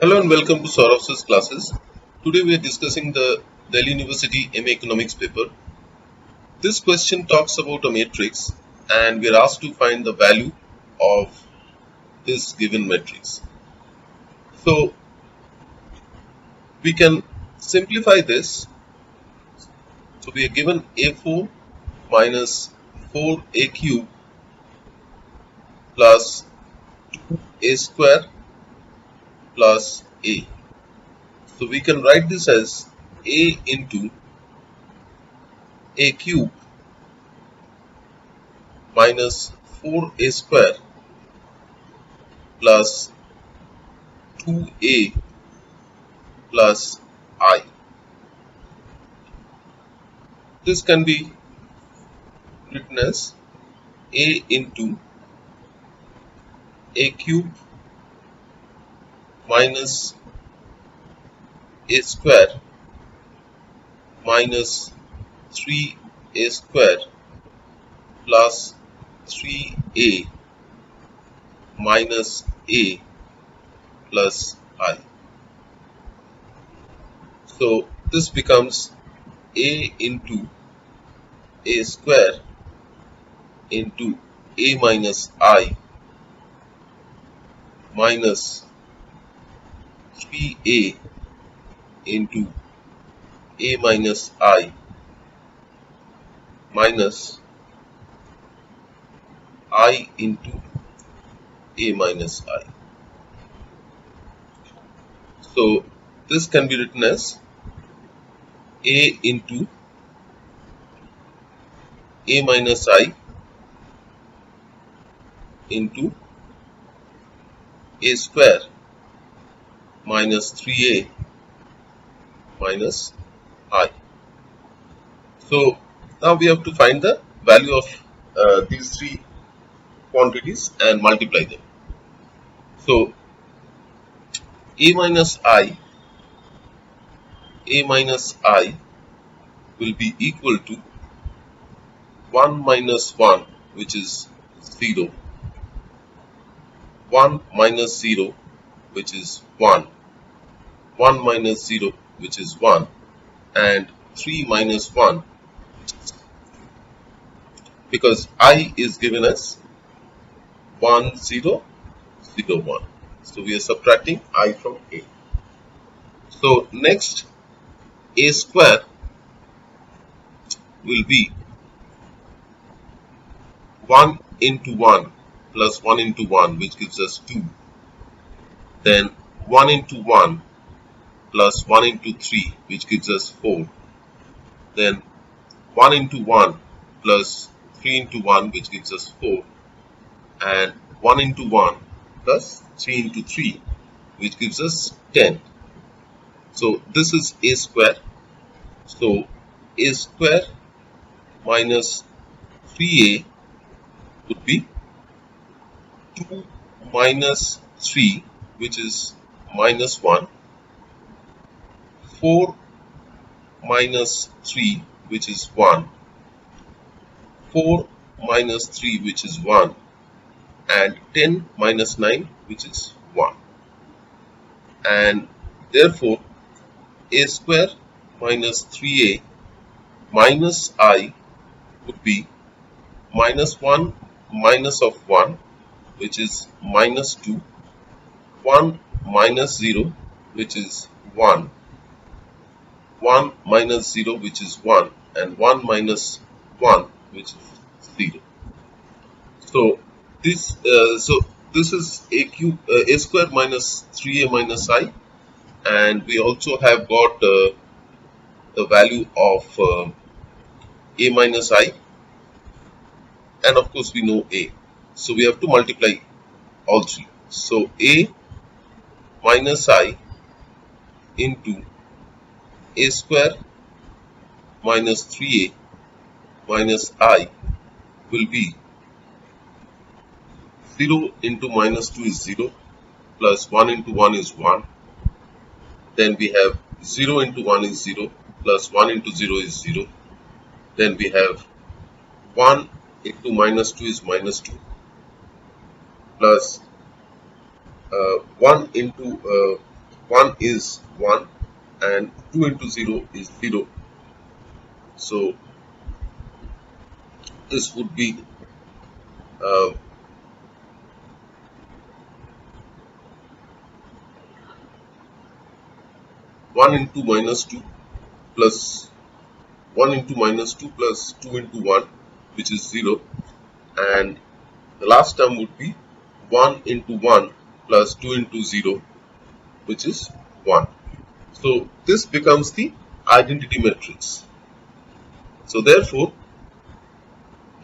Hello and welcome to Saurav's classes. Today we are discussing the Delhi University MA Economics paper. This question talks about a matrix and we are asked to find the value of this given matrix. So we can simplify this. So we are given A4 minus 4A cube plus A square plus A. So we can write this as A into A cube minus 4A square plus 2A plus I. This can be written as A into A cube minus A square minus 3A square plus 3A minus A plus I. So this becomes A into A square into A minus I minus 3A into A minus I minus I into A minus I. So this can be written as A into A minus I into A square minus 3A minus I. So now we have to find the value of these three quantities and multiply them. So A minus I will be equal to 1 minus 1, which is 0, 1 minus 0, which is 1, 1 minus 0, which is 1, and 3 minus 1, because I is given as 1, 0, 0, 1. So we are subtracting I from A. So next, A square will be 1 into 1 plus 1 into 1, which gives us 2. Then 1 into 1 plus 1 into 3, which gives us 4. Then 1 into 1 plus 3 into 1, which gives us 4. And 1 into 1 plus 3 into 3, which gives us 10. So this is A square. So A square minus 3A would be 2 minus 3, which is minus 1, 4 minus 3, which is 1, 4 minus 3, which is 1, and 10 minus 9, which is 1. And therefore, A square minus 3A minus I would be minus 1 minus of 1, which is minus 2, 1 minus 0, which is 1, 1 minus 0, which is 1, and 1 minus 1, which is 0. So this is A square minus 3A minus I, and we also have got the value of A minus I, and of course we know A. So we have to multiply all three. So A minus I into A square minus 3A minus I will be 0 into minus 2 is 0, plus 1 into 1 is 1. Then we have 0 into 1 is 0, plus 1 into 0 is 0. Then we have 1 into minus 2 is minus 2, plus 1 into 1 is 1 and 2 into 0 is 0. So this would be uh, 1 into minus 2 plus 1 into minus 2 plus 2 into 1, which is 0, and the last term would be 1 into 1 plus 2 into 0, which is 1. So this becomes the identity matrix. So therefore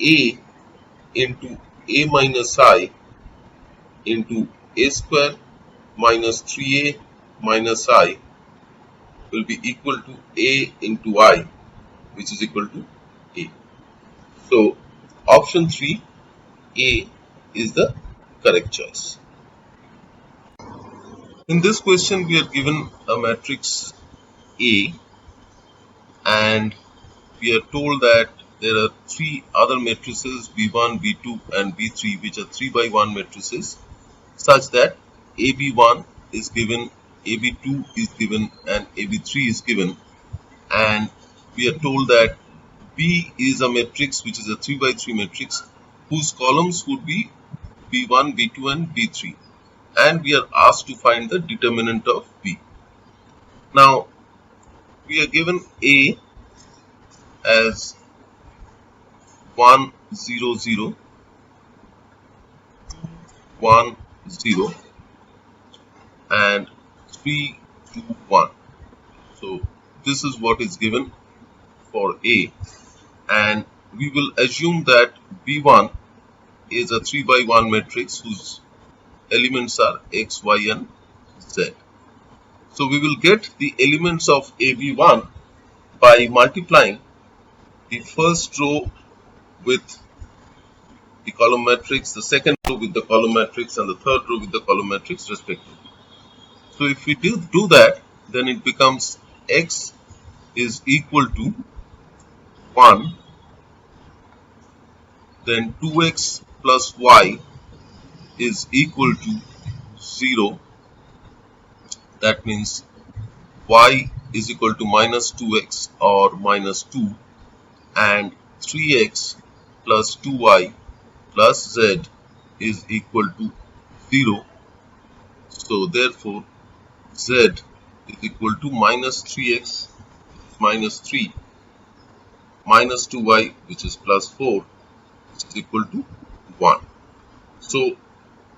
A into A minus I into A square minus 3A minus I will be equal to A into I, which is equal to A. So option 3, A, is the correct choice. In this question we are given a matrix A and we are told that there are three other matrices B1, B2 and B3, which are 3 by 1 matrices, such that AB1 is given, AB2 is given and AB3 is given, and we are told that B is a matrix which is a 3 by 3 matrix whose columns would be B1, B2 and B3, and we are asked to find the determinant of B. Now we are given A as 1 0 0, 1 0 and 3 2 1. So this is what is given for A, and we will assume that B1 is a 3 by 1 matrix whose elements are X, Y and Z. So we will get the elements of AB1 by multiplying the first row with the column matrix, the second row with the column matrix and the third row with the column matrix respectively. So if we do that, then it becomes X is equal to 1, then 2x plus y is equal to 0. That means y is equal to minus 2x or minus 2, and 3x plus 2y plus z is equal to 0. So therefore z is equal to minus 3x minus 3 minus 2y, which is plus 4, which is equal to 1. So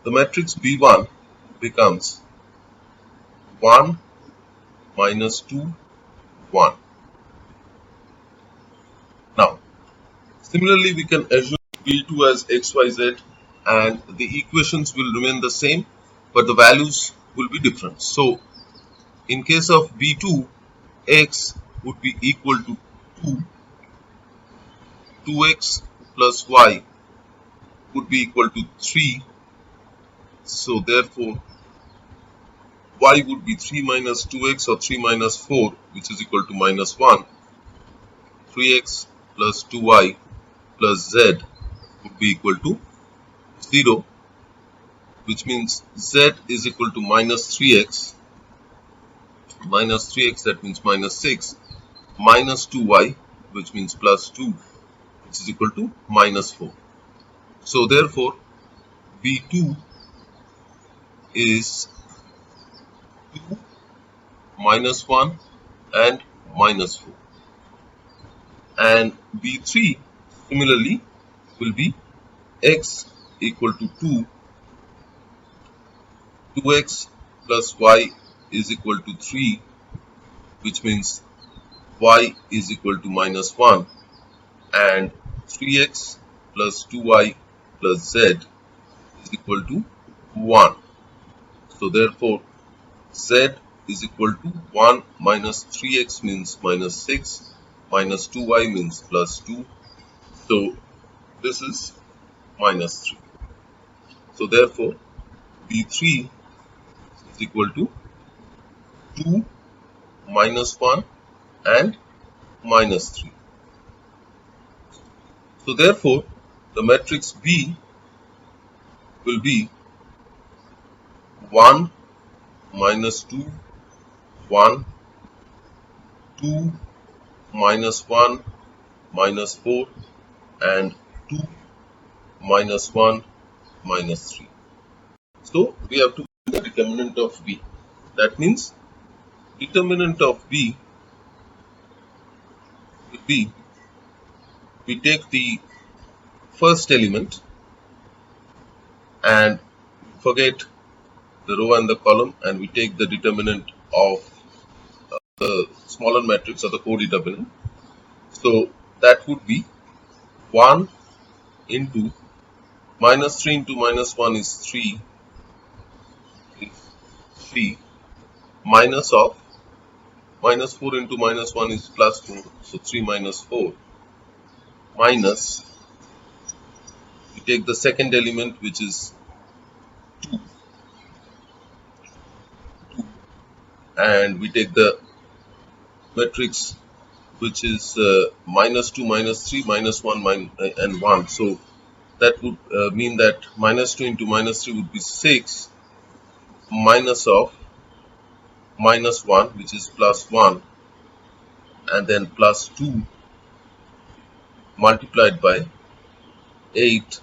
the matrix B1 becomes 1 minus 2 1. Now similarly we can assume B2 as XYZ and the equations will remain the same, but the values will be different. So in case of B2, X would be equal to 2, 2x plus y would be equal to 3. So therefore y would be 3 minus 2x or 3 minus 4, which is equal to minus 1. 3x plus 2y plus z would be equal to 0, which means z is equal to minus 3x, that means minus 6, minus 2y, which means plus 2, which is equal to minus 4. So therefore B2 is 2, minus 1 and minus 4, and B3 similarly will be x equal to 2, 2x plus y is equal to 3, which means y is equal to minus 1, and 3x plus 2y plus z is equal to 1. So therefore z is equal to 1 minus 3x means minus 6, minus 2y means plus 2. So this is minus 3. So therefore B3 is equal to 2, minus 1 and minus 3. So therefore the matrix B will be 1, minus 2, 1, 2, minus 1, minus 4, and 2, minus 1, minus 3. So we have to find the determinant of B. That means determinant of B will be, we take the first element and forget the row and the column, and we take the determinant of the smaller matrix or the codeterminant. So that would be 1 into minus 3 into minus 1 is 3, minus of minus 4 into minus 1 is plus 4, so 3 minus 4, minus, we take the second element which is 2, and we take the matrix which is minus 2, minus 3, minus 1, and 1. So that would mean that minus 2 into minus 3 would be 6, minus of minus 1 which is plus 1, and then plus 2 multiplied by 8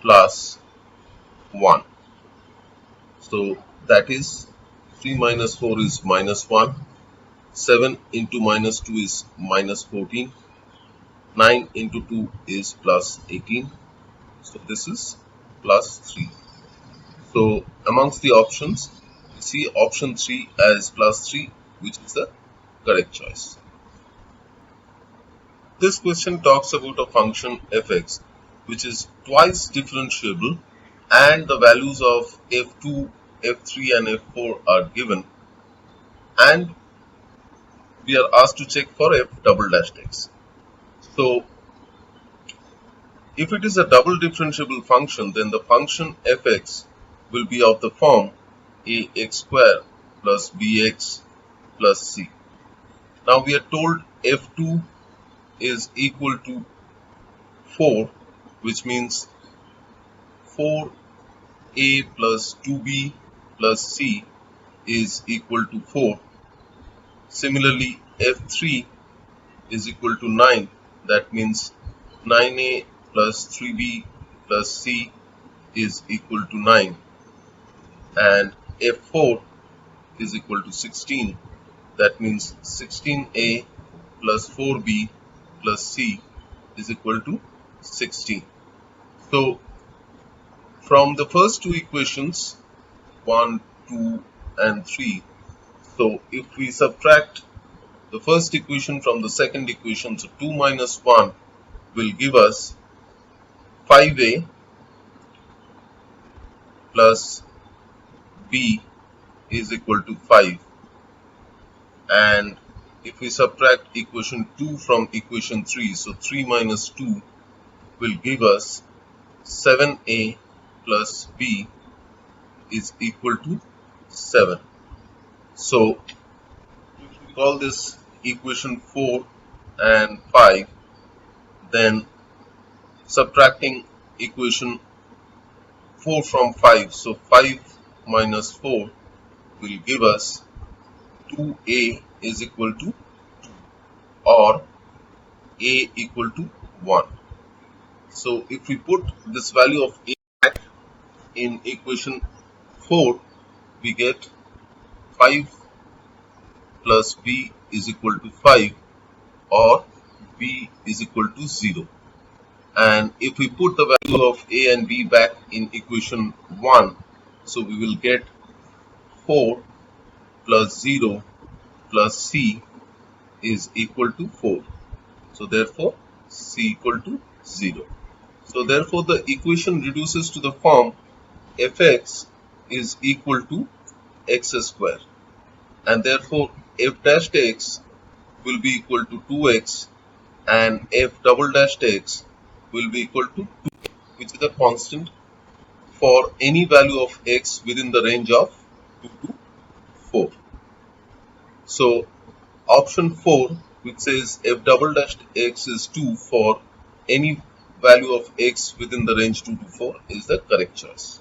plus 1. So that is 3 minus 4 is minus 1, 7 into minus 2 is minus 14, 9 into 2 is plus 18. So this is plus 3. So amongst the options, we see option 3 as plus 3, which is the correct choice. This question talks about a function fx which is twice differentiable and the values of f2, f3 and f4 are given, and we are asked to check for f double dashed x. So if it is a double differentiable function, then the function fx will be of the form ax square plus bx plus c. Now we are told f2 is equal to 4, which means 4a plus 2b plus c is equal to 4. Similarly, f3 is equal to 9. That means 9a plus 3b plus c is equal to 9. And f4 is equal to 16. That means 16a plus 4b plus c is equal to 16. So from the first two equations, 1, 2 and 3, so if we subtract the first equation from the second equation, so 2 minus 1 will give us 5a plus b is equal to 5, and if we subtract equation 2 from equation 3, so 3 minus 2 will give us 7a plus b is equal to 7. So if we call this equation 4 and 5, then subtracting equation 4 from 5, so 5 minus 4 will give us 2a is equal to 2 or a equal to 1. So if we put this value of a back in equation 4, we get 5 plus b is equal to 5 or b is equal to 0. And if we put the value of a and b back in equation 1, so we will get 4 plus 0 plus c is equal to 4. So therefore c equal to 0. So therefore the equation reduces to the form fx is equal to x square, and therefore f dashed x will be equal to 2x and f double dashed x will be equal to 2, which is a constant for any value of x within the range of 2 to 4. So option 4, which says f double dashed x is 2 for any value of x within the range 2 to 4, is the correct choice.